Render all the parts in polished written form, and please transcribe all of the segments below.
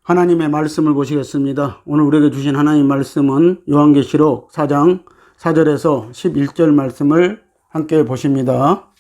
하나님의 말씀을 보시겠습니다. 오늘 우리에게 주신 하나님 말씀은 요한계시록 4장 4절에서 11절 말씀을 함께 보십니다.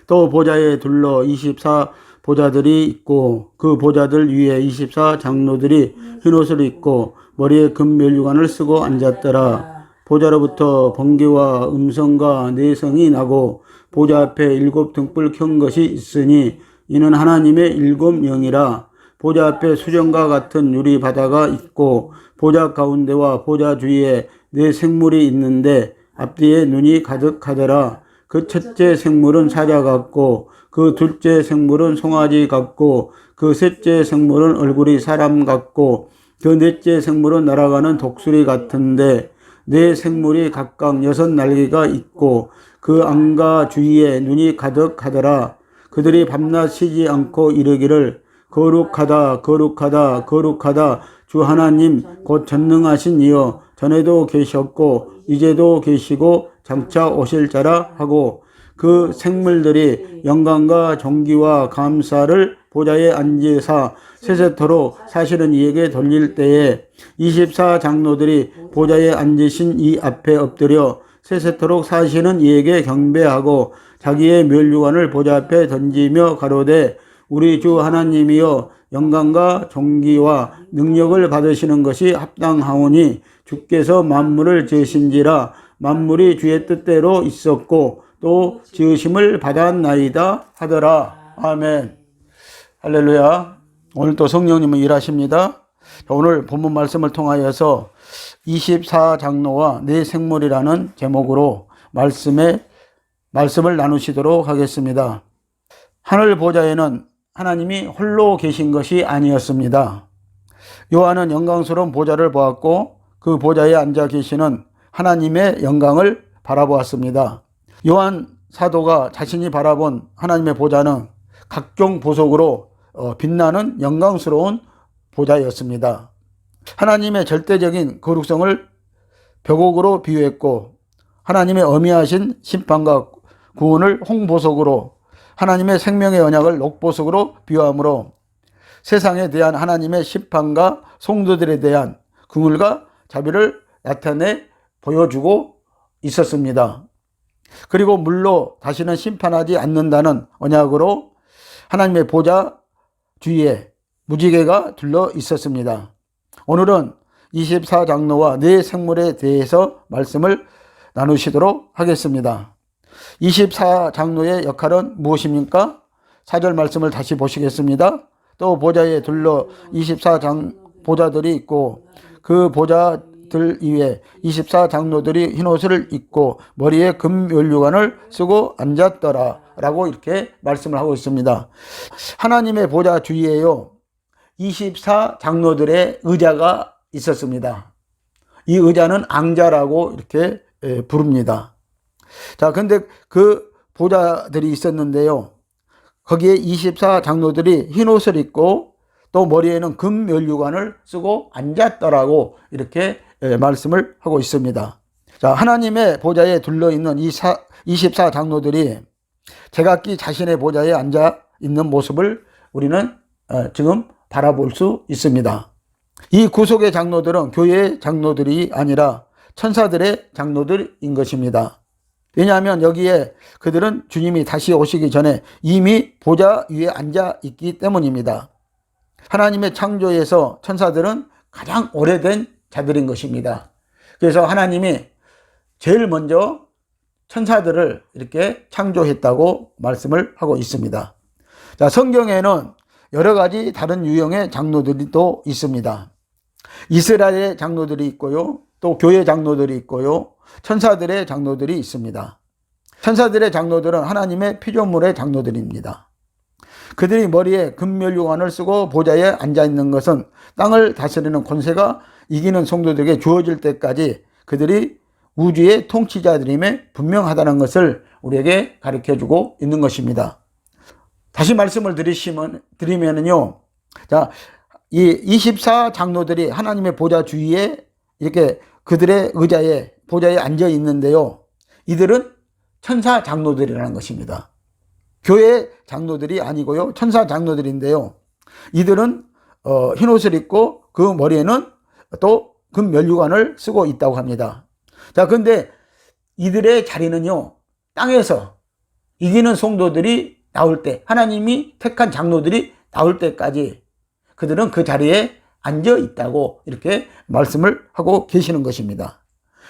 또 보좌에 둘러 24 보좌들이 있고 그 보좌들 위에 24 장로들이 흰옷을 입고 머리에 금면류관을 쓰고 앉았더라. 보좌로부터 번개와 음성과 내성이 나고 보좌 앞에 7 등불 켠 것이 있으니 이는 하나님의 7 영이라. 보좌 앞에 수정과 같은 유리 바다가 있고 보좌 가운데와 보좌 주위에 4 생물이 있는데 앞뒤에 눈이 가득하더라. 그 첫째 생물은 사자 같고 그 둘째 생물은 송아지 같고 그 셋째 생물은 얼굴이 사람 같고 그 넷째 생물은 날아가는 독수리 같은데 4 생물이 각각 6 날개가 있고 그 안과 주위에 눈이 가득하더라. 그들이 밤낮 쉬지 않고 이르기를 거룩하다 거룩하다 거룩하다 주 하나님 곧 전능하신 이여 전에도 계셨고 이제도 계시고 장차 오실 자라 하고 그 생물들이 영광과 존귀와 감사를 보좌에 앉으사 세세토록 사실은 이에게 돌릴 때에 24 장로들이 보좌에 앉으신 이 앞에 엎드려 세세토록 사실은 이에게 경배하고 자기의 면류관을 보좌 앞에 던지며 가로되 우리 주 하나님이여 영광과 존귀와 능력을 받으시는 것이 합당하오니 주께서 만물을 지으신지라. 만물이 주의 뜻대로 있었고 또 지으심을 받았나이다 하더라. 아멘. 할렐루야. 오늘 또 성령님은 일하십니다. 오늘 본문 말씀을 통하여서 24 장로와 4 생물이라는 제목으로 말씀을 나누시도록 하겠습니다. 하늘 보좌에는 하나님이 홀로 계신 것이 아니었습니다. 요한은 영광스러운 보좌를 보았고 그 보좌에 앉아 계시는 하나님의 영광을 바라보았습니다. 요한 사도가 자신이 바라본 하나님의 보좌는 각종 보석으로 빛나는 영광스러운 보좌였습니다. 하나님의 절대적인 거룩성을 벽옥으로 비유했고 하나님의 어미하신 심판과 구원을 홍보석으로 하나님의 생명의 언약을 녹보석으로 비유하므로 세상에 대한 하나님의 심판과 성도들에 대한 긍휼과 자비를 나타내 보여주고 있었습니다. 그리고 물로 다시는 심판하지 않는다는 언약으로 하나님의 보좌 주위에 무지개가 둘러 있었습니다. 오늘은 24 장로와 4 생물에 대해서 말씀을 나누시도록 하겠습니다. 24 장로의 역할은 무엇입니까? 4절 말씀을 다시 보시겠습니다. 또 보좌에 둘러 24 보좌들이 있고 그 보좌들 위에 24 장로들이 흰옷을 입고 머리에 금면류관을 쓰고 앉았더라 라고 이렇게 말씀을 하고 있습니다. 하나님의 보좌 주위에요 24 장로들의 의자가 있었습니다. 이 의자는 앙자라고 이렇게 부릅니다. 자, 근데 그 보좌들이 있었는데요. 거기에 24 장로들이 흰옷을 입고 또 머리에는 금면류관을 쓰고 앉았더라고 이렇게 말씀을 하고 있습니다. 자, 하나님의 보좌에 둘러있는 24 장로들이 제각기 자신의 보좌에 앉아 있는 모습을 우리는 지금 바라볼 수 있습니다. 이 구속의 장로들은 교회의 장로들이 아니라 천사들의 장로들인 것입니다. 왜냐하면 여기에 그들은 주님이 다시 오시기 전에 이미 보좌 위에 앉아 있기 때문입니다. 하나님의 창조에서 천사들은 가장 오래된 자들인 것입니다. 그래서 하나님이 제일 먼저 천사들을 이렇게 창조했다고 말씀을 하고 있습니다. 자, 성경에는 여러 가지 다른 유형의 장로들이 또 있습니다. 이스라엘의 장로들이 있고요. 또 교회 장로들이 있고요. 천사들의 장로들이 있습니다. 천사들의 장로들은 하나님의 피조물의 장로들입니다. 그들이 머리에 금면류관을 쓰고 보좌에 앉아있는 것은 땅을 다스리는 권세가 이기는 성도들에게 주어질 때까지 그들이 우주의 통치자들임에 분명하다는 것을 우리에게 가르쳐주고 있는 것입니다. 다시 말씀을 드리면요. 자, 이 24 장로들이 하나님의 보좌 주위에 이렇게 그들의 의자에 보좌에 앉아 있는데요. 이들은 천사 장로들이라는 것입니다. 교회 장로들이 아니고요. 천사 장로들인데요. 이들은 흰 옷을 입고 그 머리에는 또 금면류관을 쓰고 있다고 합니다. 자, 근데 이들의 자리는요, 땅에서 이기는 성도들이 나올 때, 하나님이 택한 장로들이 나올 때까지 그들은 그 자리에 앉아 있다고 이렇게 말씀을 하고 계시는 것입니다.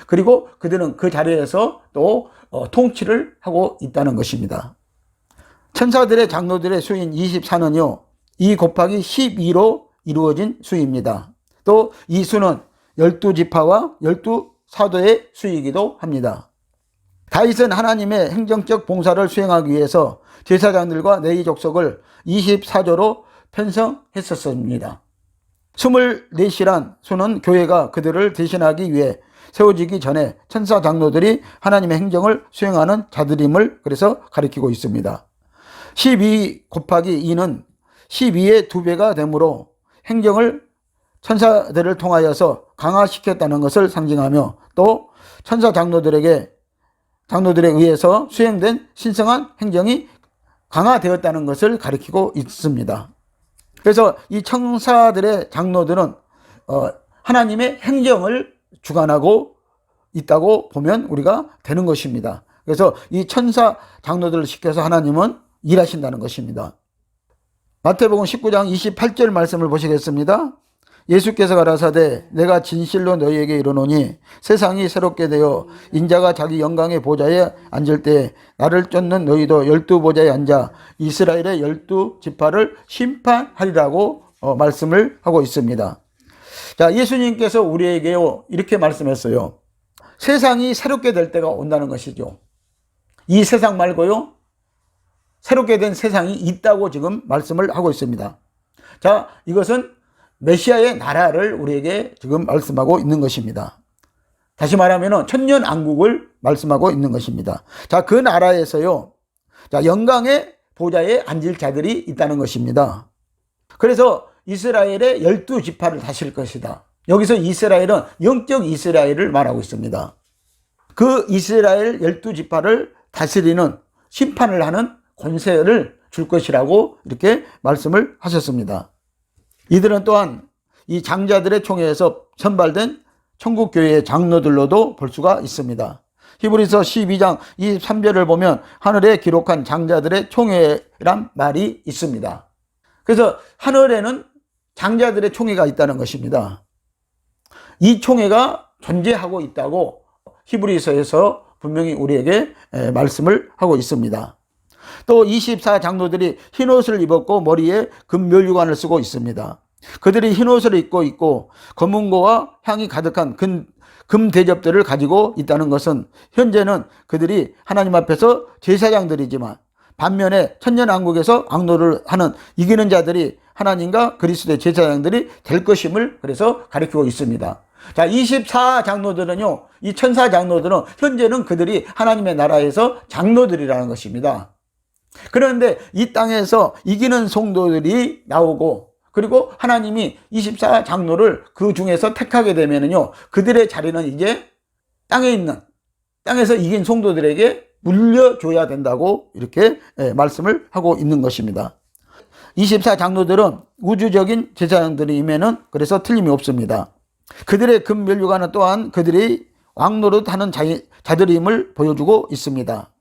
그리고 그들은 그 자리에서 또 통치를 하고 있다는 것입니다. 천사들의 장로들의 수인 24는요, 2 곱하기 12로 이루어진 수입니다. 또 이 수는 12지파와 12사도의 수이기도 합니다. 다윗은 하나님의 행정적 봉사를 수행하기 위해서 제사장들과 레위 족속을 24조로 편성했었습니다. 24이란 수는 교회가 그들을 대신하기 위해 세워지기 전에 천사 장로들이 하나님의 행정을 수행하는 자들임을 그래서 가리키고 있습니다. 12 곱하기 2는 12의 2배가 되므로 행정을 천사들을 통하여서 강화시켰다는 것을 상징하며 또 천사 장로들에 의해서 수행된 신성한 행정이 강화되었다는 것을 가리키고 있습니다. 그래서 이 천사들의 장로들은 하나님의 행정을 주관하고 있다고 보면 우리가 되는 것입니다. 그래서 이 천사 장로들을 시켜서 하나님은 일하신다는 것입니다. 마태복음 19장 28절 말씀을 보시겠습니다. 예수께서 가라사대 내가 진실로 너희에게 이르노니 세상이 새롭게 되어 인자가 자기 영광의 보좌에 앉을 때 나를 쫓는 너희도 12보좌에 앉아 이스라엘의 12지파를 심판하리라고 말씀을 하고 있습니다. 자, 예수님께서 우리에게요 이렇게 말씀했어요. 세상이 새롭게 될 때가 온다는 것이죠. 이 세상 말고요 새롭게 된 세상이 있다고 지금 말씀을 하고 있습니다. 자, 이것은 메시아의 나라를 우리에게 지금 말씀하고 있는 것입니다. 다시 말하면 천년왕국을 말씀하고 있는 것입니다. 자, 그 나라에서요, 자, 영광의 보좌에 앉을 자들이 있다는 것입니다. 그래서 이스라엘의 12지파를 다스릴 것이다. 여기서 이스라엘은 영적 이스라엘을 말하고 있습니다. 그 이스라엘 12지파를 다스리는 심판을 하는 권세를 줄 것이라고 이렇게 말씀을 하셨습니다. 이들은 또한 이 장자들의 총회에서 선발된 천국교회의 장로들로도 볼 수가 있습니다. 히브리서 12장 23절을 보면 하늘에 기록한 장자들의 총회란 말이 있습니다. 그래서 하늘에는 장자들의 총회가 있다는 것입니다. 이 총회가 존재하고 있다고 히브리서에서 분명히 우리에게 말씀을 하고 있습니다. 또 24장로들이 흰옷을 입었고 머리에 금면류관을 쓰고 있습니다. 그들이 흰옷을 입고 있고 검은고와 향이 가득한 금 대접들을 가지고 있다는 것은 현재는 그들이 하나님 앞에서 제사장들이지만 반면에 천년왕국에서 왕노를 하는 이기는 자들이 하나님과 그리스도의 제사장들이 될 것임을 그래서 가리키고 있습니다. 자, 24장로들은요, 이 천사 장로들은 현재는 그들이 하나님의 나라에서 장로들이라는 것입니다. 그런데 이 땅에서 이기는 성도들이 나오고 그리고 하나님이 24장로를 그 중에서 택하게 되면은요, 그들의 자리는 이제 땅에서 이긴 성도들에게 물려줘야 된다고 이렇게 말씀을 하고 있는 것입니다. 24장로들은 우주적인 제사장들이면은 그래서 틀림이 없습니다. 그들의 금면류관은 또한 그들이 왕노릇 하는 자들임을 보여주고 있습니다.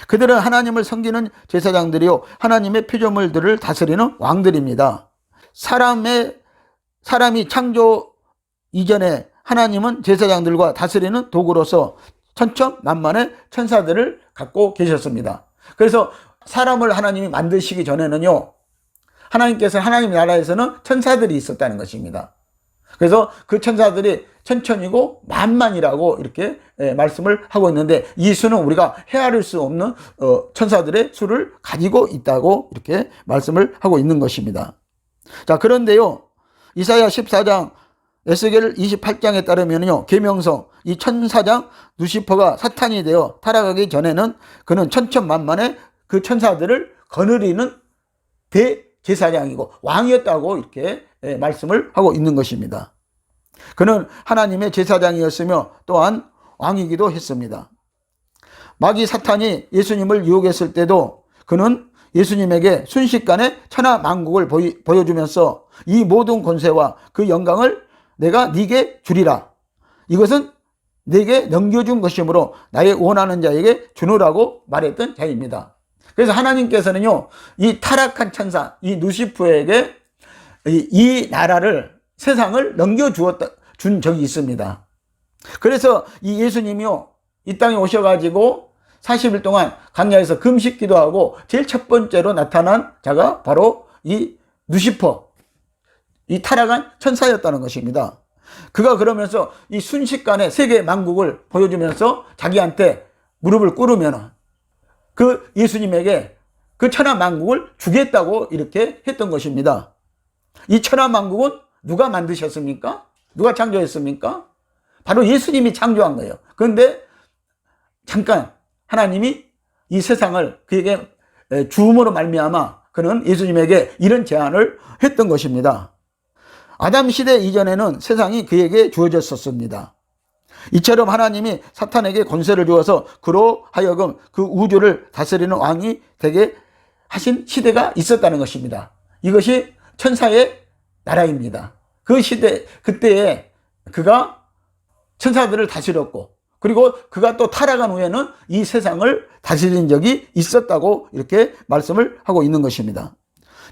그들은 하나님을 섬기는 제사장들이요 하나님의 피조물들을 다스리는 왕들입니다. 사람이 창조 이전에 하나님은 제사장들과 다스리는 도구로서 천천만만의 천사들을 갖고 계셨습니다. 그래서 사람을 하나님이 만드시기 전에는요, 하나님께서 하나님 나라에서는 천사들이 있었다는 것입니다. 그래서 그 천사들이 천천이고 만만이라고 이렇게 말씀을 하고 있는데 이 수는 우리가 헤아릴 수 없는 천사들의 수를 가지고 있다고 이렇게 말씀을 하고 있는 것입니다. 자, 그런데요, 이사야 14장, 에스겔 28장에 따르면요, 계명성 이 천사장 루시퍼가 사탄이 되어 타락하기 전에는 그는 천천만만의 그 천사들을 거느리는 대제사장이고 왕이었다고 이렇게 말씀을 하고 있는 것입니다. 그는 하나님의 제사장이었으며 또한 왕이기도 했습니다. 마귀 사탄이 예수님을 유혹했을 때도 그는 예수님에게 순식간에 천하 만국을 보여주면서 이 모든 권세와 그 영광을 내가 네게 주리라. 이것은 네게 넘겨준 것이므로 나의 원하는 자에게 주노라고 말했던 자입니다. 그래서 하나님께서는요, 이 타락한 천사, 이 누시프에게 이 나라를, 세상을 준 적이 있습니다. 그래서 이 예수님이요, 이 땅에 오셔가지고 40일 동안 광야에서 금식 기도하고 제일 첫 번째로 나타난 자가 바로 이 누시퍼, 이 타락한 천사였다는 것입니다. 그가 그러면서 이 순식간에 세계 만국을 보여주면서 자기한테 무릎을 꿇으면 그 예수님에게 그 천하 만국을 주겠다고 이렇게 했던 것입니다. 이 천하 만국은 누가 만드셨습니까? 누가 창조했습니까? 바로 예수님이 창조한 거예요. 그런데 잠깐 하나님이 이 세상을 그에게 주음으로 말미암아 그는 예수님에게 이런 제안을 했던 것입니다. 아담 시대 이전에는 세상이 그에게 주어졌었습니다. 이처럼 하나님이 사탄에게 권세를 주어서 그로 하여금 그 우주를 다스리는 왕이 되게 하신 시대가 있었다는 것입니다. 이것이 천사의 나라입니다. 그 시대, 그때에 그가 천사들을 다스렸고, 그리고 그가 또 타락한 후에는 이 세상을 다스린 적이 있었다고 이렇게 말씀을 하고 있는 것입니다.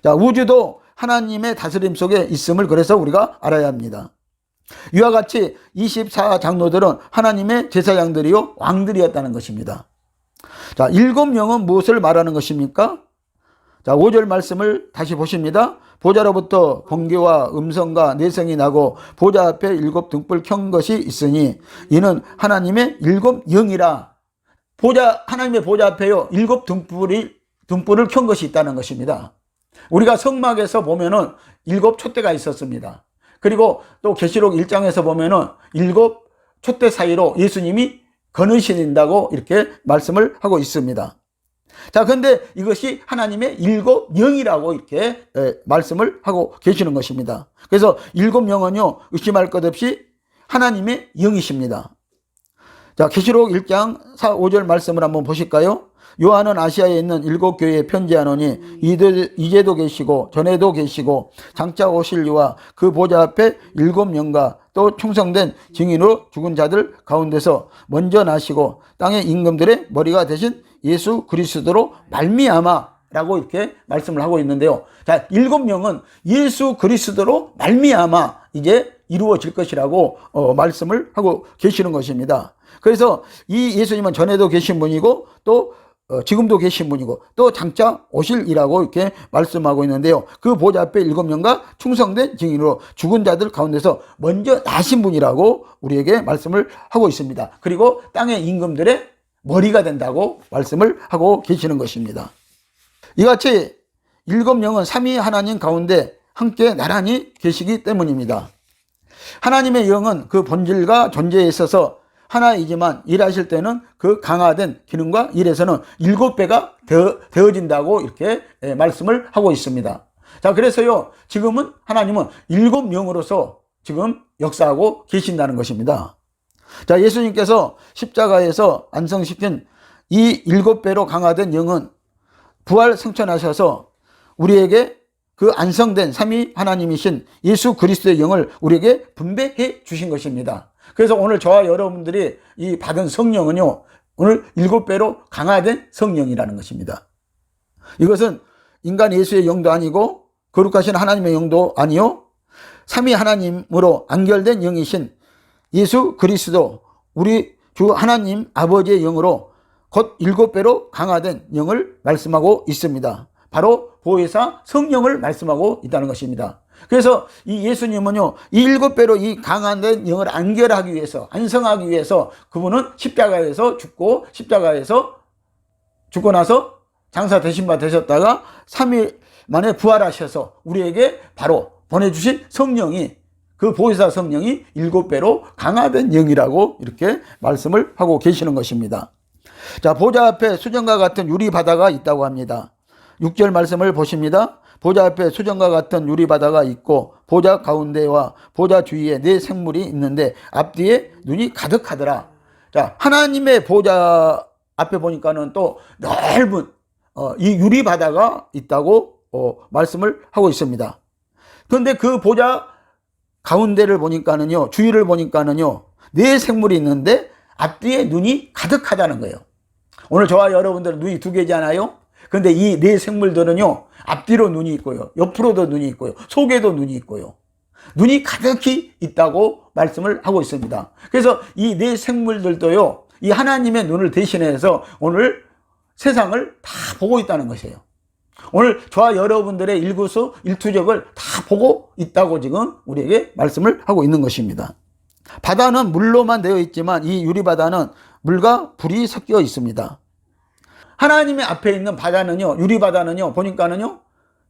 자, 우주도 하나님의 다스림 속에 있음을 그래서 우리가 알아야 합니다. 이와 같이 24장로들은 하나님의 제사장들이요 왕들이었다는 것입니다. 자, 7영은 무엇을 말하는 것입니까? 자, 5절 말씀을 다시 보십니다. 보좌로부터 번개와 음성과 내성이 나고 보좌 앞에 7 등불 켠 것이 있으니 이는 하나님의 7영이라. 하나님의 보좌 앞에요 7 등불을 켠 것이 있다는 것입니다. 우리가 성막에서 보면은 7 촛대가 있었습니다. 그리고 또 계시록 1장에서 보면은 7 촛대 사이로 예수님이 거느신다고 이렇게 말씀을 하고 있습니다. 자, 근데 이것이 하나님의 7영이라고 이렇게 말씀을 하고 계시는 것입니다. 그래서 7영은요, 의심할 것 없이 하나님의 영이십니다. 자, 계시록 1장 4, 5절 말씀을 한번 보실까요? 요한은 아시아에 있는 7 교회에 편지하노니 이제도 계시고 전에도 계시고 장차 오실 이와 그 보좌 앞에 7영과 또 충성된 증인으로 죽은 자들 가운데서 먼저 나시고 땅의 임금들의 머리가 되신 예수 그리스도로 말미암아라고 이렇게 말씀을 하고 있는데요. 자, 7영은 예수 그리스도로 말미암아 이제 이루어질 것이라고 말씀을 하고 계시는 것입니다. 그래서 이 예수님은 전에도 계신 분이고 또 지금도 계신 분이고 또 장차 오실이라고 이렇게 말씀하고 있는데요. 그 보좌 앞에 7영과 충성된 증인으로 죽은 자들 가운데서 먼저 나신 분이라고 우리에게 말씀을 하고 있습니다. 그리고 땅의 임금들의 머리가 된다고 말씀을 하고 계시는 것입니다. 이같이 7영은 삼위 하나님 가운데 함께 나란히 계시기 때문입니다. 하나님의 영은 그 본질과 존재에 있어서 하나이지만 일하실 때는 그 강화된 기능과 일에서는 7배가 되어진다고 이렇게 말씀을 하고 있습니다. 자, 그래서요, 지금은 하나님은 7영으로서 지금 역사하고 계신다는 것입니다. 자, 예수님께서 십자가에서 안성시킨 이 7배로 강화된 영은 부활 승천하셔서 우리에게 그 안성된 삼위 하나님이신 예수 그리스도의 영을 우리에게 분배해 주신 것입니다. 그래서 오늘 저와 여러분들이 이 받은 성령은요, 오늘 7배로 강화된 성령이라는 것입니다. 이것은 인간 예수의 영도 아니고 거룩하신 하나님의 영도 아니요, 삼위 하나님으로 안결된 영이신 예수 그리스도 우리 주 하나님 아버지의 영으로 곧 7배로 강화된 영을 말씀하고 있습니다. 바로 보혜사 성령을 말씀하고 있다는 것입니다. 그래서 이 예수님은요, 이 7배로 이 강화된 영을 안결하기 위해서, 안성하기 위해서 그분은 십자가에서 죽고 십자가에서 죽고 나서 장사 되신 바 되셨다가 3일 만에 부활하셔서 우리에게 바로 보내주신 성령이, 그 보혜사 성령이 7배로 강화된 영이라고 이렇게 말씀을 하고 계시는 것입니다. 자, 보좌 앞에 수정과 같은 유리 바다가 있다고 합니다. 6절 말씀을 보십니다. 보좌 앞에 수정과 같은 유리 바다가 있고 보좌 가운데와 보좌 주위에 4 생물이 있는데 앞뒤에 눈이 가득하더라. 자, 하나님의 보좌 앞에 보니까는 또 넓은 이 유리바다가 있다고 말씀을 하고 있습니다. 그런데 그 보좌 가운데를 보니까는요, 주위를 보니까는요, 네 생물이 있는데 앞뒤에 눈이 가득하다는 거예요. 오늘 저와 여러분들은 눈이 두 개잖아요. 그런데 이 네 생물들은요, 앞뒤로 눈이 있고요, 옆으로도 눈이 있고요, 속에도 눈이 있고요, 눈이 가득히 있다고 말씀을 하고 있습니다. 그래서 이 네 생물들도요, 이 하나님의 눈을 대신해서 오늘 세상을 다 보고 있다는 것이에요. 오늘 저와 여러분들의 일구수 일투족을 다 보고 있다고 지금 우리에게 말씀을 하고 있는 것입니다. 바다는 물로만 되어 있지만 이 유리바다는 물과 불이 섞여 있습니다. 하나님의 앞에 있는 바다는요, 유리바다는요, 보니까는요,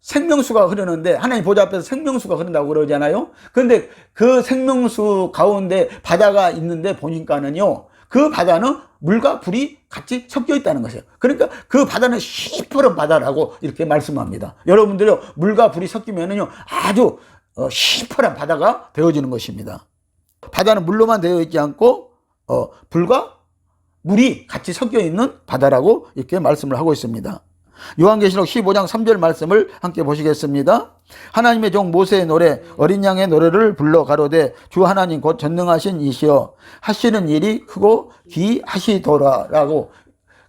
생명수가 흐르는데, 하나님 보좌 앞에서 생명수가 흐른다고 그러잖아요. 그런데 그 생명수 가운데 바다가 있는데 보니까는요, 그 바다는 물과 불이 같이 섞여 있다는 것이에요. 그러니까 그 바다는 시퍼런 바다라고 이렇게 말씀합니다. 여러분들요, 물과 불이 섞이면은요, 아주 시퍼런 바다가 되어지는 것입니다. 바다는 물로만 되어 있지 않고 불과 물이 같이 섞여 있는 바다라고 이렇게 말씀을 하고 있습니다. 요한계시록 15장 3절 말씀을 함께 보시겠습니다. 하나님의 종 모세의 노래, 어린 양의 노래를 불러 가로되 주 하나님 곧 전능하신 이시여 하시는 일이 크고 기하시도라라고,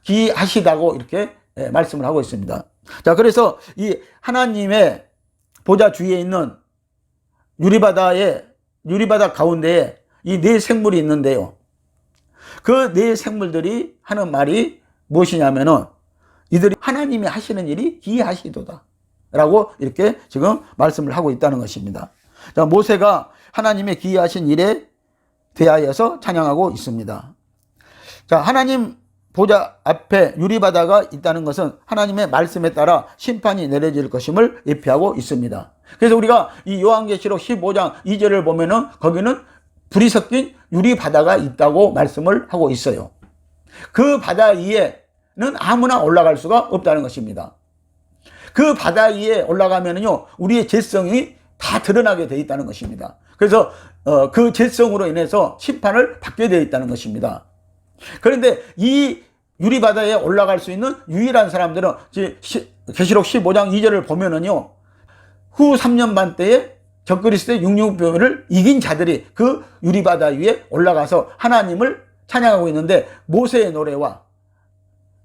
기하시다고 이렇게 말씀을 하고 있습니다. 자, 그래서 이 하나님의 보좌 주위에 있는 유리바다 가운데에 이 네 생물이 있는데요, 그 네 생물들이 하는 말이 무엇이냐면은, 이들이 하나님이 하시는 일이 기하시도다 라고 이렇게 지금 말씀을 하고 있다는 것입니다. 자, 모세가 하나님의 기하신 일에 대하여서 찬양하고 있습니다. 자, 하나님 보좌 앞에 유리바다가 있다는 것은 하나님의 말씀에 따라 심판이 내려질 것임을 예표하고 있습니다. 그래서 우리가 이 요한계시록 15장 2절을 보면은 거기는 불이 섞인 유리바다가 있다고 말씀을 하고 있어요. 그 바다 위에는 아무나 올라갈 수가 없다는 것입니다. 그 바다 위에 올라가면은요, 우리의 죄성이 다 드러나게 되어 있다는 것입니다. 그래서 그 죄성으로 인해서 심판을 받게 되어 있다는 것입니다. 그런데 이 유리바다에 올라갈 수 있는 유일한 사람들은 계시록 15장 2절을 보면은요, 후 3년 반 때에 적그리스도의 육육병을 이긴 자들이 그 유리바다 위에 올라가서 하나님을 찬양하고 있는데, 모세의 노래와,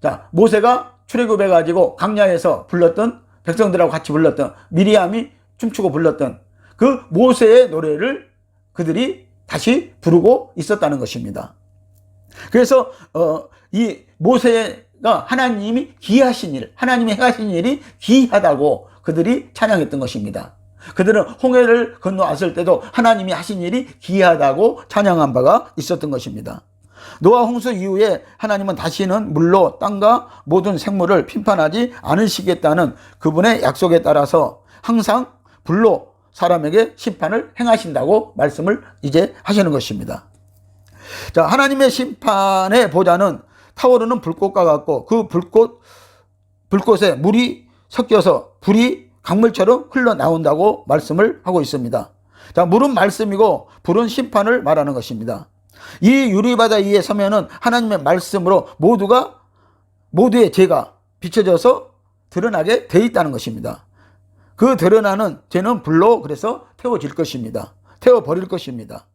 자, 모세가 출애굽해가지고 강야에서 불렀던, 백성들하고 같이 불렀던, 미리암이 춤추고 불렀던 그 모세의 노래를 그들이 다시 부르고 있었다는 것입니다. 그래서 이 모세가 하나님이 기하신 일, 하나님이 행하신 일이 기하다고 그들이 찬양했던 것입니다. 그들은 홍해를 건너왔을 때도 하나님이 하신 일이 기하다고 찬양한 바가 있었던 것입니다. 노아 홍수 이후에 하나님은 다시는 물로 땅과 모든 생물을 심판하지 않으시겠다는 그분의 약속에 따라서 항상 불로 사람에게 심판을 행하신다고 말씀을 이제 하시는 것입니다. 자, 하나님의 심판의 보좌는 타오르는 불꽃과 같고 그 불꽃에 물이 섞여서 불이 강물처럼 흘러나온다고 말씀을 하고 있습니다. 자, 물은 말씀이고 불은 심판을 말하는 것입니다. 이 유리바다 위에 서면은 하나님의 말씀으로 모두의 죄가 비춰져서 드러나게 돼 있다는 것입니다. 그 드러나는 죄는 불로 그래서 태워질 것입니다. 태워버릴 것입니다.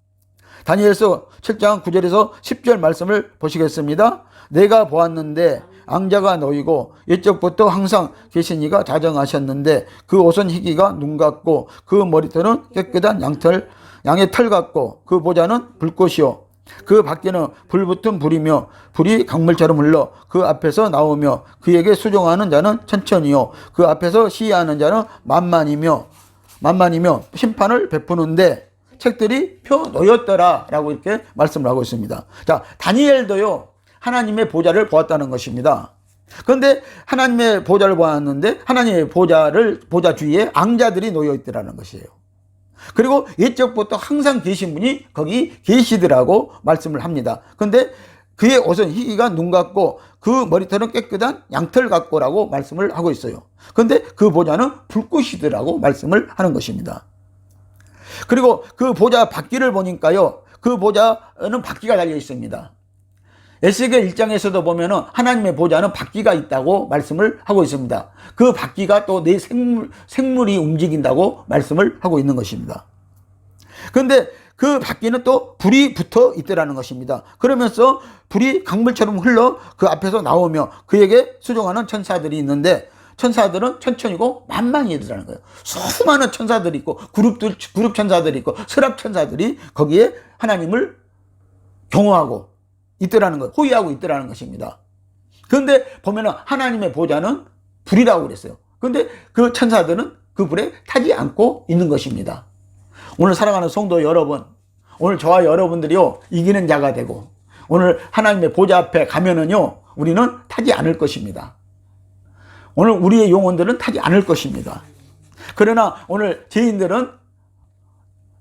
다니엘서 7장 9절에서 10절 말씀을 보시겠습니다. 내가 보았는데 앙자가 놓이고 옛적부터 항상 계신 이가 자정하셨는데 그 옷은 희기가 눈 같고 그 머리털은 깨끗한 양의 털 같고 그 보좌는 불꽃이요 그 밖에는 불붙은 불이며 불이 강물처럼 흘러 그 앞에서 나오며 그에게 수종하는 자는 천천히요 그 앞에서 시위하는 자는 만만이며 심판을 베푸는데 책들이 펴 놓였더라 라고 이렇게 말씀을 하고 있습니다. 자, 다니엘도요 하나님의 보좌를 보았다는 것입니다. 그런데 하나님의 보좌를 보았는데 하나님의 보좌 주위에 앙자들이 놓여 있더라는 것이에요. 그리고 옛적부터 항상 계신 분이 거기 계시더라고 말씀을 합니다. 그런데 그의 옷은 희기가 눈 같고 그 머리털은 깨끗한 양털 같고라고 말씀을 하고 있어요. 그런데 그 보좌는 불꽃이더라고 말씀을 하는 것입니다. 그리고 그 보좌 바퀴를 보니까요, 그 보좌는 바퀴가 달려 있습니다. 에스겔 1장에서도 보면은 하나님의 보좌는 바퀴가 있다고 말씀을 하고 있습니다. 그 바퀴가 또 내 생물이 움직인다고 말씀을 하고 있는 것입니다. 그런데 그 바퀴는 또 불이 붙어 있더라는 것입니다. 그러면서 불이 강물처럼 흘러 그 앞에서 나오며 그에게 수종하는 천사들이 있는데, 천사들은 천천히고 만만이더라는 거예요. 수많은 천사들이 있고 그룹 천사들이 있고 스랍 천사들이 거기에 하나님을 경호하고 있더라는 것, 호위하고 있더라는 것입니다. 그런데 보면은 하나님의 보좌는 불이라고 그랬어요. 그런데 그 천사들은 그 불에 타지 않고 있는 것입니다. 오늘 사랑하는 성도 여러분, 오늘 저와 여러분들이요 이기는 자가 되고 오늘 하나님의 보좌 앞에 가면은요 우리는 타지 않을 것입니다. 오늘 우리의 영혼들은 타지 않을 것입니다. 그러나 오늘 죄인들은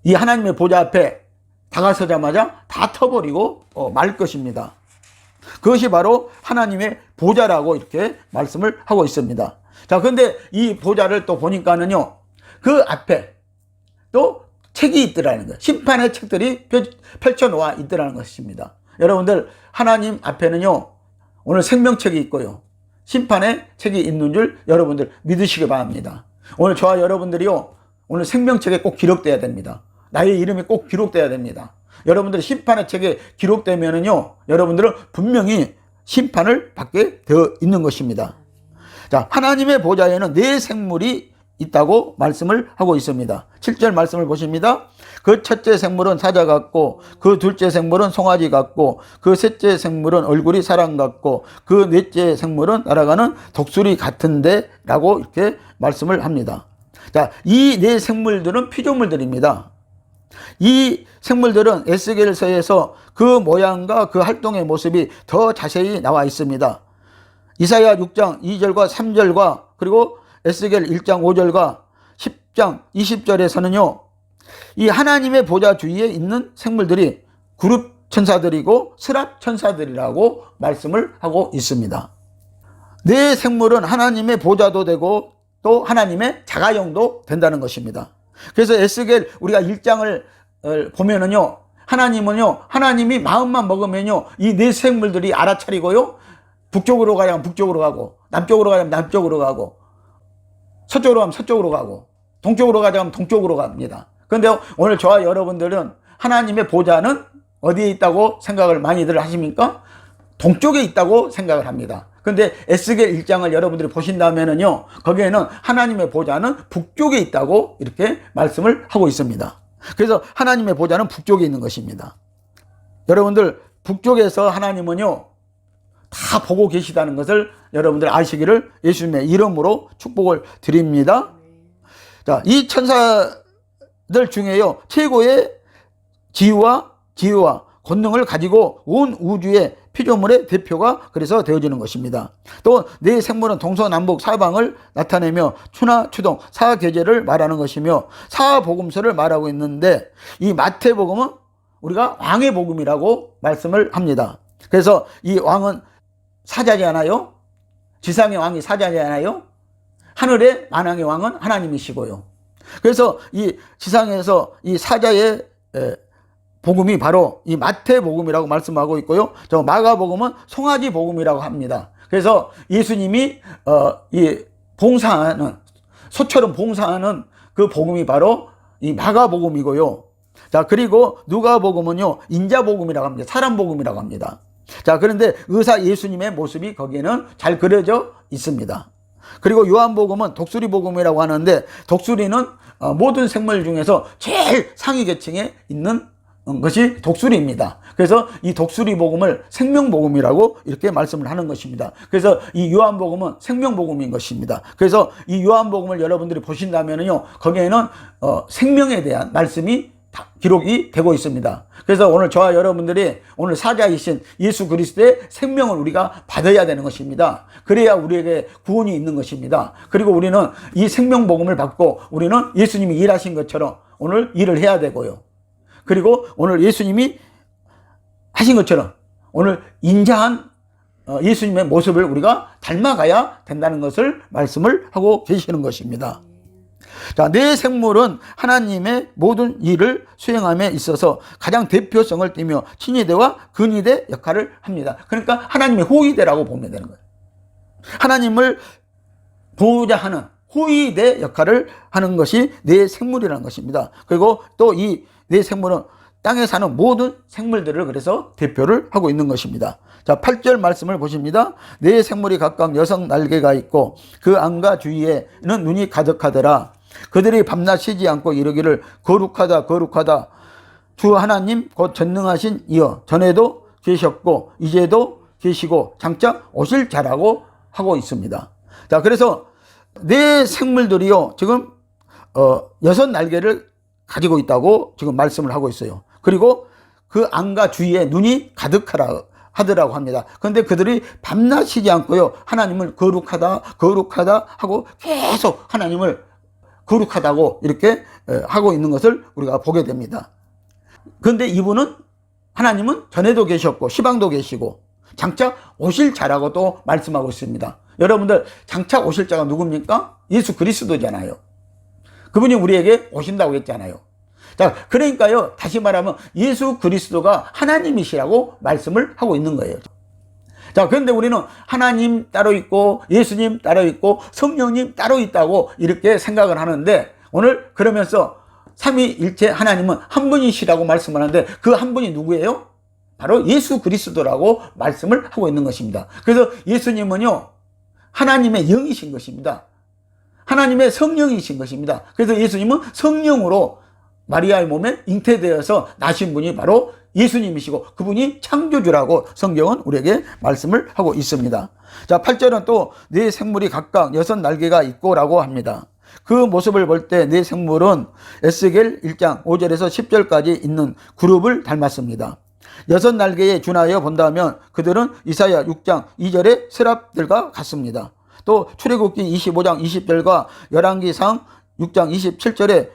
이 하나님의 보좌 앞에 다가서자마자 다 터버리고 말 것입니다. 그것이 바로 하나님의 보좌라고 이렇게 말씀을 하고 있습니다. 자, 그런데 이 보좌를 또 보니까는요 그 앞에 또 책이 있더라는 거예요. 심판의 책들이 펼쳐 놓아 있더라는 것입니다. 여러분들 하나님 앞에는요 오늘 생명책이 있고요 심판의 책이 있는 줄 여러분들 믿으시기 바랍니다. 오늘 저와 여러분들이요 오늘 생명책에 꼭 기록돼야 됩니다. 나의 이름이 꼭 기록돼야 됩니다. 여러분들이 심판의 책에 기록되면은요 여러분들은 분명히 심판을 받게 되어 있는 것입니다. 자, 하나님의 보좌에는 네 생물이 있다고 말씀을 하고 있습니다. 7절 말씀을 보십니다. 그 첫째 생물은 사자 같고 그 둘째 생물은 송아지 같고 그 셋째 생물은 얼굴이 사람 같고 그 넷째 생물은 날아가는 독수리 같은데 라고 이렇게 말씀을 합니다. 자, 이 네 생물들은 피조물들입니다. 이 생물들은 에스겔서에서 그 모양과 그 활동의 모습이 더 자세히 나와 있습니다. 이사야 6장 2절과 3절과 그리고 에스겔 1장 5절과 10장 20절에서는요 이 하나님의 보좌 주위에 있는 생물들이 그룹 천사들이고 스랍 천사들이라고 말씀을 하고 있습니다. 네 생물은 하나님의 보좌도 되고 또 하나님의 자가용도 된다는 것입니다. 그래서 에스겔 우리가 1장을 보면은요 하나님은요 하나님이 마음만 먹으면요 이 네 생물들이 알아차리고요 북쪽으로 가면 북쪽으로 가고 남쪽으로 가면 남쪽으로 가고 서쪽으로 가면 서쪽으로 가고 동쪽으로 가자면 동쪽으로 갑니다. 그런데 오늘 저와 여러분들은 하나님의 보좌는 어디에 있다고 생각을 많이들 하십니까? 동쪽에 있다고 생각을 합니다. 그런데 에스겔 1장을 여러분들이 보신다면은요 거기에는 하나님의 보좌는 북쪽에 있다고 이렇게 말씀을 하고 있습니다. 그래서 하나님의 보좌는 북쪽에 있는 것입니다. 여러분들 북쪽에서 하나님은요 다 보고 계시다는 것을 여러분들 아시기를 예수님의 이름으로 축복을 드립니다. 자, 이 천사들 중에요 최고의 지위와 기회와 권능을 가지고 온 우주의 피조물의 대표가 그래서 되어지는 것입니다. 또 네 생물은 동서남북 사방을 나타내며 추나 추동 사계절을 말하는 것이며 사복음서를 말하고 있는데 이 마태복음은 우리가 왕의 복음이라고 말씀을 합니다. 그래서 이 왕은 사자지 않아요? 지상의 왕이 사자지 않아요? 하늘의 만왕의 왕은 하나님이시고요. 그래서 이 지상에서 이 사자의 복음이 바로 이 마태복음이라고 말씀하고 있고요. 저 마가복음은 송아지 복음이라고 합니다. 그래서 예수님이 이 봉사하는 소처럼 봉사하는 그 복음이 바로 이 마가복음이고요. 자, 그리고 누가복음은요 인자복음이라고 합니다. 사람복음이라고 합니다. 자, 그런데 의사 예수님의 모습이 거기에는 잘 그려져 있습니다. 그리고 요한복음은 독수리복음이라고 하는데 독수리는 모든 생물 중에서 제일 상위 계층에 있는 것이 독수리입니다. 그래서 이 독수리복음을 생명복음이라고 이렇게 말씀을 하는 것입니다. 그래서 이 요한복음은 생명복음인 것입니다. 그래서 이 요한복음을 여러분들이 보신다면요 거기에는 생명에 대한 말씀이 기록이 되고 있습니다. 그래서 오늘 저와 여러분들이 오늘 사자이신 예수 그리스도의 생명을 우리가 받아야 되는 것입니다. 그래야 우리에게 구원이 있는 것입니다. 그리고 우리는 이 생명복음을 받고 우리는 예수님이 일하신 것처럼 오늘 일을 해야 되고요. 그리고 오늘 예수님이 하신 것처럼 오늘 인자한 예수님의 모습을 우리가 닮아가야 된다는 것을 말씀을 하고 계시는 것입니다. 자, 내 생물은 하나님의 모든 일을 수행함에 있어서 가장 대표성을 띠며 친위대와 근위대 역할을 합니다. 그러니까 하나님의 호위대라고 보면 되는 거예요. 하나님을 보호자하는 호위대 역할을 하는 것이 내 생물이라는 것입니다. 그리고 또 이 내 생물은 땅에 사는 모든 생물들을 그래서 대표를 하고 있는 것입니다. 자, 8절 말씀을 보십니다. 내 생물이 각각 6날개가 있고 그 안과 주위에는 눈이 가득하더라. 그들이 밤낮 쉬지 않고 이르기를 거룩하다 거룩하다 주 하나님 곧 전능하신 이여 전에도 계셨고 이제도 계시고 장차 오실 자라고 하고 있습니다. 자, 그래서 내 생물들이요 지금 6날개를 가지고 있다고 지금 말씀을 하고 있어요. 그리고 그 안과 주위에 눈이 하더라고 합니다. 그런데 그들이 밤낮 쉬지 않고요 하나님을 거룩하다 거룩하다 하고 계속 하나님을 거룩하다고 이렇게 하고 있는 것을 우리가 보게 됩니다. 그런데 이분은 하나님은 전에도 계셨고 시방도 계시고 장차 오실 자라고 또 말씀하고 있습니다. 여러분들 장차 오실 자가 누굽니까? 예수 그리스도잖아요. 그분이 우리에게 오신다고 했잖아요. 자, 그러니까요 다시 말하면 예수 그리스도가 하나님이시라고 말씀을 하고 있는 거예요. 자, 그런데 우리는 하나님 따로 있고 예수님 따로 있고 성령님 따로 있다고 이렇게 생각을 하는데 오늘 그러면서 삼위일체 하나님은 한 분이시라고 말씀을 하는데 그 한 분이 누구예요? 바로 예수 그리스도라고 말씀을 하고 있는 것입니다. 그래서 예수님은요 하나님의 영이신 것입니다. 하나님의 성령이신 것입니다. 그래서 예수님은 성령으로 마리아의 몸에 잉태되어서 나신 분이 바로 예수님이시고 그분이 창조주라고 성경은 우리에게 말씀을 하고 있습니다. 자, 8절은 또 네 생물이 각각 6날개가 있고 라고 합니다. 그 모습을 볼 때 네 생물은 에스겔 1장 5절에서 10절까지 있는 그룹을 닮았습니다. 6날개에 준하여 본다면 그들은 이사야 6장 2절의 세랍들과 같습니다. 또 출애굽기 25장 20절과 열왕기상 6장 27절의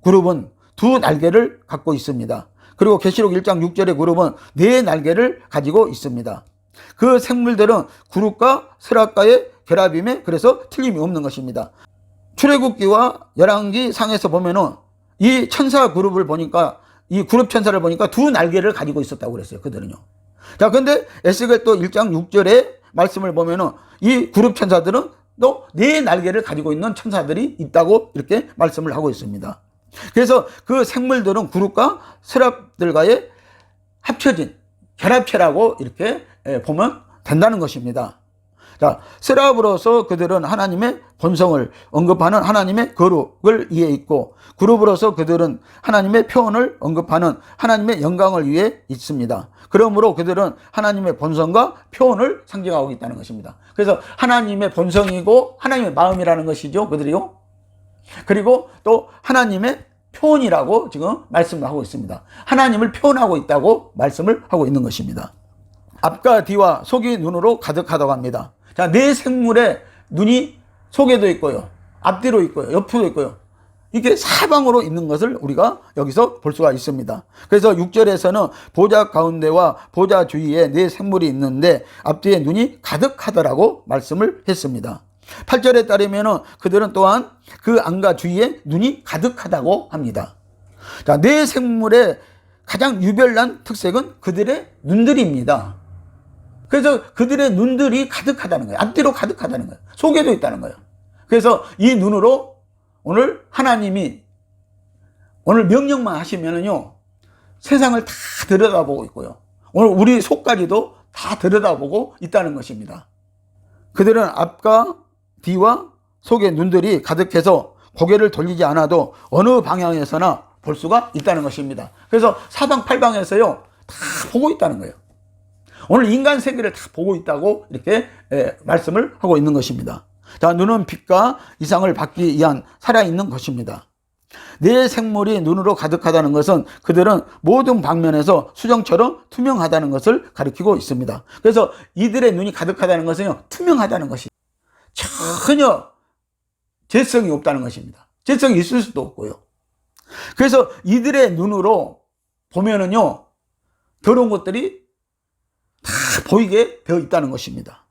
그룹은 2날개를 갖고 있습니다. 그리고 계시록 1장 6절의 그룹은 4날개를 가지고 있습니다. 그 생물들은 그룹과 세랍과의 결합임에 그래서 틀림이 없는 것입니다. 출애굽기와 열왕기 상에서 보면은 이 천사 그룹을 보니까 이 그룹 천사를 보니까 2날개를 가지고 있었다고 그랬어요. 그들은요. 자, 근데 에스겔 또 1장 6절의 말씀을 보면은 이 그룹 천사들은 또 4날개를 가지고 있는 천사들이 있다고 이렇게 말씀을 하고 있습니다. 그래서 그 생물들은 그룹과 세랍들과의 합쳐진 결합체라고 이렇게 보면 된다는 것입니다. 자, 세랍으로서 그들은 하나님의 본성을 언급하는 하나님의 거룩을 위해 있고 그룹으로서 그들은 하나님의 표현을 언급하는 하나님의 영광을 위해 있습니다. 그러므로 그들은 하나님의 본성과 표현을 상징하고 있다는 것입니다. 그래서 하나님의 본성이고 하나님의 마음이라는 것이죠. 그들이요. 그리고 또 하나님의 표현이라고 지금 말씀을 하고 있습니다. 하나님을 표현하고 있다고 말씀을 하고 있는 것입니다. 앞과 뒤와 속이 눈으로 가득하다고 합니다. 자, 네 생물의 눈이 속에도 있고요. 앞뒤로 있고요. 옆으로 있고요. 이게 사방으로 있는 것을 우리가 여기서 볼 수가 있습니다. 그래서 6절에서는 보좌 가운데와 보좌 주위에 네 생물이 있는데 앞뒤에 눈이 가득하더라고 말씀을 했습니다. 8절에 따르면 그들은 또한 그 안과 주위에 눈이 가득하다고 합니다. 자, 네 생물의 가장 유별난 특색은 그들의 눈들입니다. 그래서 그들의 눈들이 가득하다는 거예요. 앞뒤로 가득하다는 거예요. 속에도 있다는 거예요. 그래서 이 눈으로 오늘 하나님이 오늘 명령만 하시면은요 세상을 다 들여다보고 있고요. 오늘 우리 속까지도 다 들여다보고 있다는 것입니다. 그들은 앞과 뒤와 속의 눈들이 가득해서 고개를 돌리지 않아도 어느 방향에서나 볼 수가 있다는 것입니다. 그래서 사방팔방에서요 다 보고 있다는 거예요. 오늘 인간 세계를 다 보고 있다고 이렇게 말씀을 하고 있는 것입니다. 자, 눈은 빛과 이상을 받기 위한 살아있는 것입니다. 네 생물이 눈으로 가득하다는 것은 그들은 모든 방면에서 수정처럼 투명하다는 것을 가리키고 있습니다. 그래서 이들의 눈이 가득하다는 것은요 투명하다는 것이 전혀 죄성이 없다는 것입니다. 죄성이 있을 수도 없고요. 그래서 이들의 눈으로 보면은요 더러운 것들이 다 보이게 되어 있다는 것입니다.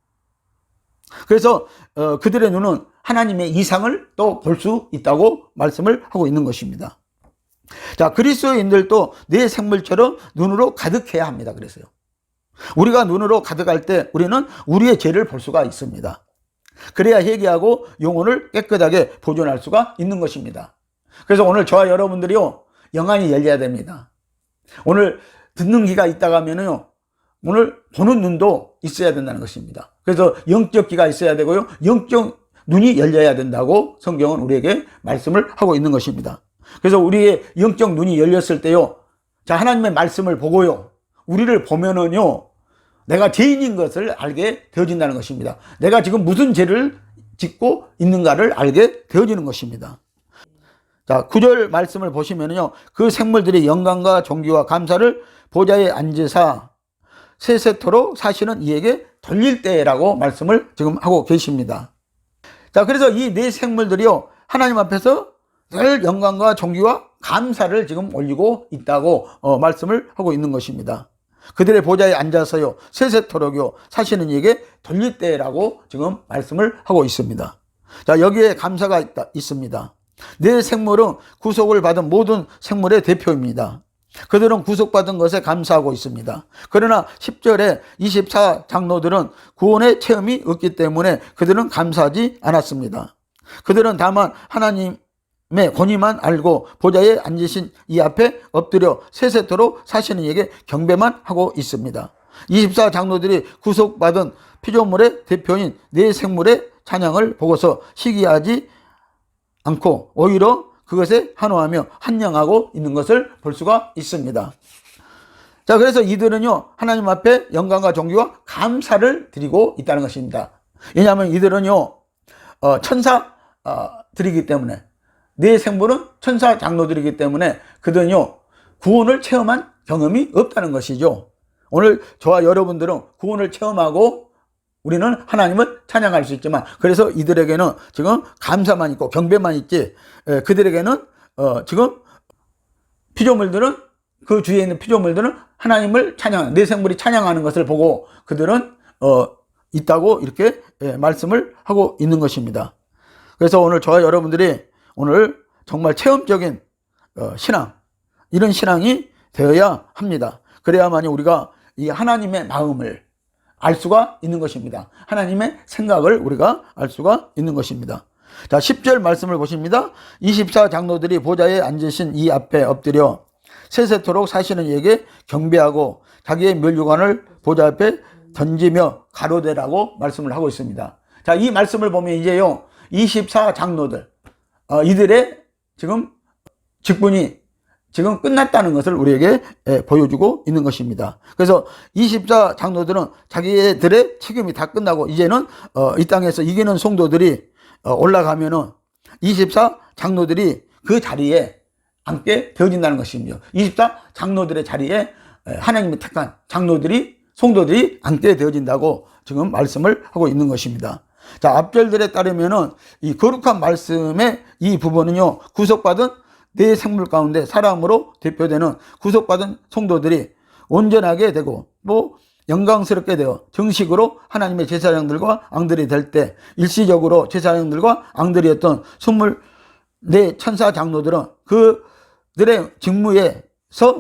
그래서 그들의 눈은 하나님의 이상을 또 볼 수 있다고 말씀을 하고 있는 것입니다. 자, 그리스도인들도 내 생물처럼 눈으로 가득해야 합니다. 그래서요. 우리가 눈으로 가득할 때 우리는 우리의 죄를 볼 수가 있습니다. 그래야 회개하고 영혼을 깨끗하게 보존할 수가 있는 것입니다. 그래서 오늘 저와 여러분들이요, 영안이 열려야 됩니다. 오늘 듣는 귀가 있다가 하면요, 오늘 보는 눈도 있어야 된다는 것입니다. 그래서 영적 귀가 있어야 되고요, 영적 눈이 열려야 된다고 성경은 우리에게 말씀을 하고 있는 것입니다. 그래서 우리의 영적 눈이 열렸을 때요, 자, 하나님의 말씀을 보고요, 우리를 보면은요, 내가 죄인인 것을 알게 되어진다는 것입니다. 내가 지금 무슨 죄를 짓고 있는가를 알게 되어지는 것입니다. 자, 9절 말씀을 보시면요, 그 생물들이 영광과 존귀와 감사를 보좌에 앉으사 세세토록 사시는 이에게 돌릴 때라고 말씀을 지금 하고 계십니다. 자, 그래서 이 네 생물들이요, 하나님 앞에서 늘 영광과 존귀와 감사를 지금 올리고 있다고 말씀을 하고 있는 것입니다. 그들의 보좌에 앉아서요, 세세토록요 사시는 이에게 돌릴 때라고 지금 말씀을 하고 있습니다. 자, 여기에 감사가 있습니다. 네 생물은 구속을 받은 모든 생물의 대표입니다. 그들은 구속받은 것에 감사하고 있습니다. 그러나 10절에 24 장로들은 구원의 체험이 없기 때문에 그들은 감사하지 않았습니다. 그들은 다만 하나님의 권위만 알고 보좌에 앉으신 이 앞에 엎드려 세세토록 사시는 이에게 경배만 하고 있습니다. 24 장로들이 구속받은 피조물의 대표인 네 생물의 찬양을 보고서 시기하지 않고 오히려 그것에 환호하며 환영하고 있는 것을 볼 수가 있습니다. 자, 그래서 이들은요, 하나님 앞에 영광과 존귀와 감사를 드리고 있다는 것입니다. 왜냐하면 이들은요, 천사들이기 때문에, 네 생물은 천사 장로들이기 때문에 그들은요, 구원을 체험한 경험이 없다는 것이죠. 오늘 저와 여러분들은 구원을 체험하고 우리는 하나님을 찬양할 수 있지만, 그래서 이들에게는 지금 감사만 있고 경배만 있지, 그들에게는 지금 피조물들은, 그 주위에 있는 피조물들은 하나님을 찬양하는, 내 생물이 찬양하는 것을 보고 그들은 있다고 이렇게 말씀을 하고 있는 것입니다. 그래서 오늘 저와 여러분들이 오늘 정말 체험적인 신앙, 이런 신앙이 되어야 합니다. 그래야만이 우리가 이 하나님의 마음을 알 수가 있는 것입니다. 하나님의 생각을 우리가 알 수가 있는 것입니다. 자, 10절 말씀을 보십니다. 24 장로들이 보좌에 앉으신 이 앞에 엎드려 세세토록 사시는 이에게 경배하고 자기의 면류관을 보좌 앞에 던지며 가로대라고 말씀을 하고 있습니다. 자, 이 말씀을 보면 이제요, 24 장로들, 이들의 지금 직분이 지금 끝났다는 것을 우리에게 보여주고 있는 것입니다. 그래서 24 장로들은 자기들의 책임이 다 끝나고 이제는 이 땅에서 이기는 성도들이 올라가면은 24 장로들이 그 자리에 앉게 되어진다는 것입니다. 24 장로들의 자리에 하나님이 택한 장로들이, 성도들이 앉게 되어진다고 지금 말씀을 하고 있는 것입니다. 자, 앞절들에 따르면은 이 거룩한 말씀의 이 부분은요, 구속받은 네 생물 가운데 사람으로 대표되는 구속받은 성도들이 온전하게 되고 또 영광스럽게 되어 정식으로 하나님의 제사장들과 앙들이 될 때, 일시적으로 제사장들과 앙들이었던 24 천사 장로들은 그들의 직무에서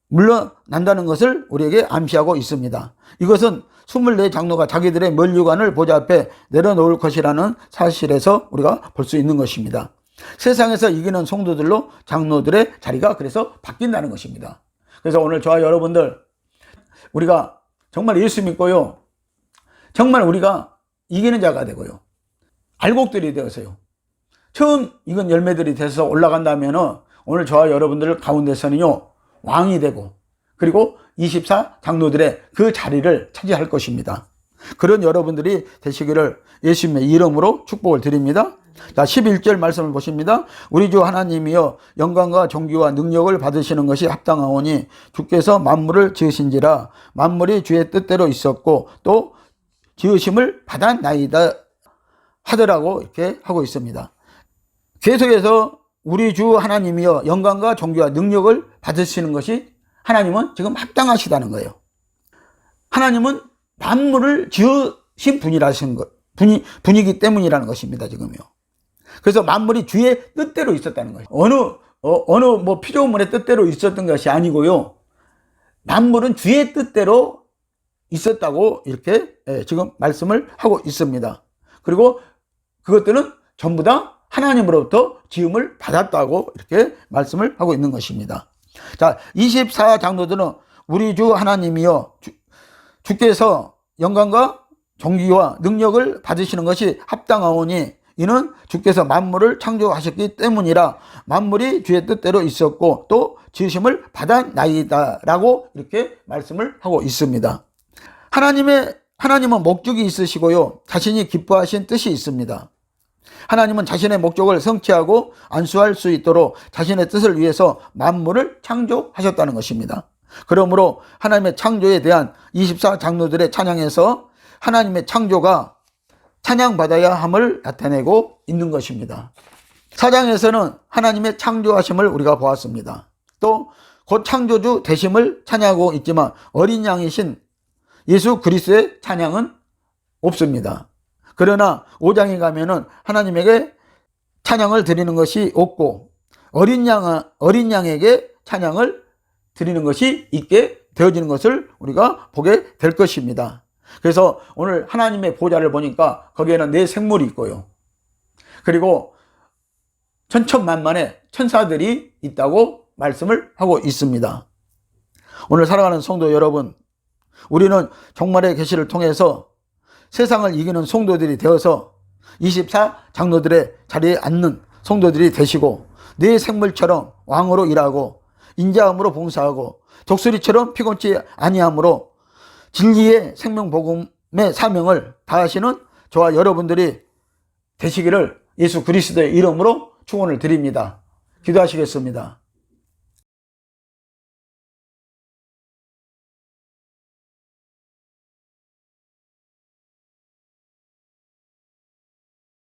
물러난다는 것을 우리에게 암시하고 있습니다. 이것은 24 장로가 자기들의 면류관을 보좌 앞에 내려놓을 것이라는 사실에서 우리가 볼 수 있는 것입니다. 세상에서 이기는 성도들로 장로들의 자리가 그래서 바뀐다는 것입니다. 그래서 오늘 저와 여러분들, 우리가 정말 예수 믿고요, 정말 우리가 이기는 자가 되고요, 알곡들이 되어서요, 처음 익은 열매들이 돼서 올라간다면 오늘 저와 여러분들 가운데서는요, 왕이 되고 그리고 24 장로들의 그 자리를 차지할 것입니다. 그런 여러분들이 되시기를 예수님의 이름으로 축복을 드립니다. 자, 11절 말씀을 보십니다. 우리 주 하나님이여 영광과 존귀와 능력을 받으시는 것이 합당하오니 주께서 만물을 지으신지라 만물이 주의 뜻대로 있었고 또 지으심을 받았나이다 하더라고 이렇게 하고 있습니다. 계속해서 우리 주 하나님이여 영광과 존귀와 능력을 받으시는 것이 하나님은 지금 합당하시다는 거예요. 하나님은 만물을 지으신 분이기 때문이라는 것입니다, 지금요. 그래서 만물이 주의 뜻대로 있었다는 거예요. 어느 뭐 피조물의 뜻대로 있었던 것이 아니고요. 만물은 주의 뜻대로 있었다고 이렇게 지금 말씀을 하고 있습니다. 그리고 그것들은 전부 다 하나님으로부터 지음을 받았다고 이렇게 말씀을 하고 있는 것입니다. 자, 24장로들은 우리 주 하나님이여 주께서 영광과 존귀와 능력을 받으시는 것이 합당하오니 이는 주께서 만물을 창조하셨기 때문이라 만물이 주의 뜻대로 있었고 또 지으심을 받았나이다 라고 이렇게 말씀을 하고 있습니다. 하나님은 목적이 있으시고요. 자신이 기뻐하신 뜻이 있습니다. 하나님은 자신의 목적을 성취하고 안수할 수 있도록 자신의 뜻을 위해서 만물을 창조하셨다는 것입니다. 그러므로 하나님의 창조에 대한 24장로들의 찬양에서 하나님의 창조가 찬양받아야 함을 나타내고 있는 것입니다. 4장에서는 하나님의 창조하심을 우리가 보았습니다. 또 곧 창조주 되심을 찬양하고 있지만 어린 양이신 예수 그리스도의 찬양은 없습니다. 그러나 5장에 가면은 하나님에게 찬양을 드리는 것이 없고 어린 양에게 찬양을 드리는 것이 있게 되어지는 것을 우리가 보게 될 것입니다. 그래서 오늘 하나님의 보좌를 보니까 거기에는 네 생물이 있고요. 그리고 천천만만의 천사들이 있다고 말씀을 하고 있습니다. 오늘 살아가는 성도 여러분, 우리는 종말의 계시를 통해서 세상을 이기는 성도들이 되어서 24장로들의 자리에 앉는 성도들이 되시고 네 생물처럼 왕으로 일하고 인자함으로 봉사하고 독수리처럼 피곤치 아니함으로 진리의 생명복음의 사명을 다하시는 저와 여러분들이 되시기를 예수 그리스도의 이름으로 축원을 드립니다. 기도하시겠습니다.